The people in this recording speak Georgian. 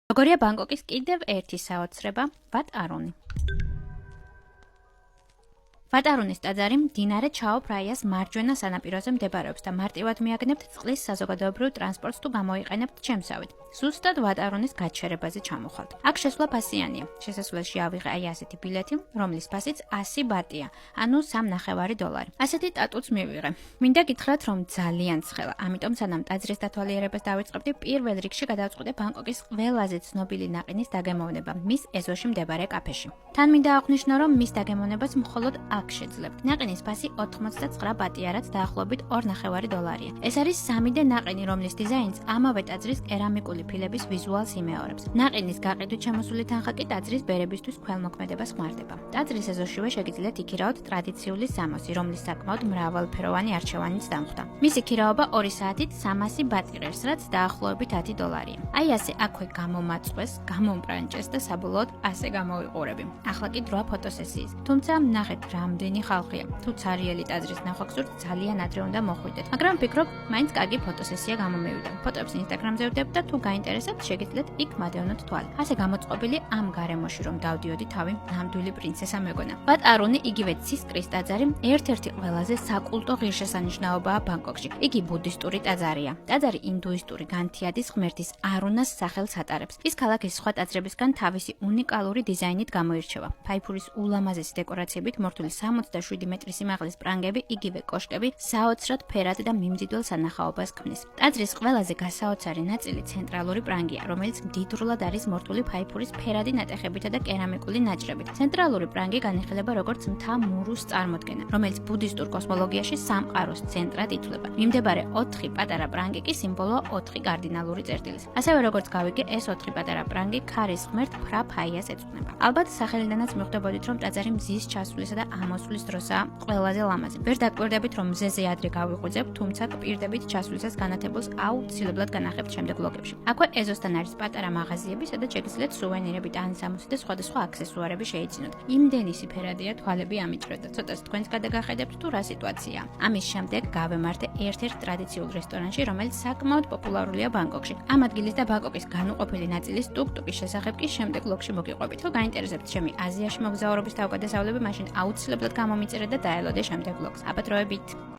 როგორია ბანგკოკის კიდევ ერთი საოცრება ვატ-არუნი. ვატ-არუნის ტაძარი მდინარე ჩაო-ფრაიას მარჯვენა სანაპიროზე მდებარეობს და მარტივად მიაგნებთ წყლის საზოგადოებრივ ტრანსპორტს თუ გამოიყენებთ ჩემსავით. ზუსტად ვატ-არუნის გაჩერებაზე ჩამოხვალთ. აქ შესვლა ფასიანია. შესასვლელში ავიღე აი ასეთი ბილეთი, რომლის ფასიც 100 ბატია, ანუ $3.50. ასეთი ტატუც მივიღე. მინდა გითხრათ, რომ ძალიან ცხელა, ამიტომ სანამ ტაძრის დათვალიერებას დავიწყებდი, პირველ რიგში გადავწყვიტე ბანგკოკის ყველაზე ცნობილი ნაყინის დაგემოვნება, მის ეზოში მდებარე კაფეში. თან მინდა აღვნიშნო, რომ მის დაგემოვნებას მხოლოდ აქ შეძლებთ. ნაყინის ფასი 89 ბატია, რაც დაახლოებით $2.50. ეს არის 3D ნაყინი, რომლის დიზაინს ამავე ტაძრის კერამიკული ფილების ვიზუალს იმეორებს. ნაყინის გაყიდვით შემოსული თანხა კი ტაძრის ბერებისთვის ქველმოქმედებას ხმარდება. ტაძრის ეზოშივე შეგიძლიათ იქირავოთ ტრადიციული სამოსი, რომლის საკმაოდ მრავალფეროვანი არჩევანიც დამხვდა. მისი ქირავობა 2 საათით 300 ბატი ღირს, რაც დაახლოებით $10. აი ასე აქვე გამომაწყვეს, გამომპრანჭეს და საბოლოოდ ასე გამოვიყურები. ახლა კი დროა ფოტოსესიის. თუმცა ნახეთ რამდენი ხალხია. თუ ცარიელი ტაძრის ნახვა გსურთ, ძალიან ადრე უნდა მოხვიდეთ. მაგრამ ვფიქრობ, მაინც კარგი ფოტოსესია გამომივიდა. ფოტოებს ინსტაგრამზე ვდებ და თუ გაინტერესებთ, შეგიძლიათ იქ მადევნოთ თვალი. ასე გამოწყობილი ამ გარემოში რომ დავდიოდი, თავი ნამდვილი პრინცესა მეგონა. ვატ-არუნი იგივე ცისკრის ტაძარი ერთ-ერთი ყველაზე საკულტო ღირსშესანიშნაობაა ბანგკოკში. იგი ბუდისტური ტაძარია. ტაძარი ინდუისტური განთიადის ღმერთის არუნას სახელს ატარებს. ის ქალაქის სხვა ტაძრებისგან თავისი უნიკალური დიზაინით გამოირჩევა. ფაიფურის ულამაზესი დეკორაციებით მორთული 67 მეტრის სიმაღლის პრანგები, იგივე კოშკები, საოცრად ფერად და მიმზიდველ სანახაობას ქმნის. ტაძრის ყველაზე გასაოცარი ნაწილი ცენტრალური პრანგია, რომელიც მდიდრულად არის მორთული ფაიფურის ფერადი ნატეხებითა და კერამიკული ნაჭრებით. ცენტრალური პრანგი განიხილება როგორც მთა მურუს წარმოდგენა, რომელიც ბუდისტურ კოსმოლოგიაში სამყაროს ცენტრად ითვლება. მიმდებარე 4 პატარა პრანგი კი სიმბოლოა 4 კარდინალური წერტილის. ასევე როგორც გავიგე, ეს 4 პატარა პრანგი ქარის ღმერთ ფრა-ფაიას ეძღვნება. ალბათ სახელიდანაც მიხვდებოდით, რომ ტაძარი მზის ჩასვლისა და ამოსვლის დროსაა ყველაზე ლამაზი. ვერ დაკვირდებით, რომ მზეზე ადრე გავიღვიძებ, თუმცა გპირდებით ჩასვლისას განათებულს აუცილებლად განახებთ შემდეგ ვლოგებში. აქვე ეზოსთან არის პატარა მაღაზიები, სადაც შეგიძლიათ სუვენირები, ტანსამოსი და სხვადასხვა აქსესუარები შეიძინოთ. იმდენი სიფერადია, თვალები ამიჭრედა. ცოტას თქვენს გადაგახედებთ თუ რა სიტუაციაა. ამის შემდეგ გავემართე ერთ-ერთ ტრადიციულ რესტორანში, რომელიც საკმაოდ პოპულარულია ბანგკოკში. ამ ადგილის და ბანგკოკის განუყოფელი ნაწილის ტუკ-ტუკის შესახებ კი შემდეგ ვლოგში მოგიყვებით. თუ გაინტერესებთ ჩემი აზიაში მოგზაურობის თავგადასავლები, მაშინ აუცილებლად გამომიწერეთ და დაელოდე შემდეგ ვლოგს. აბა დროებით.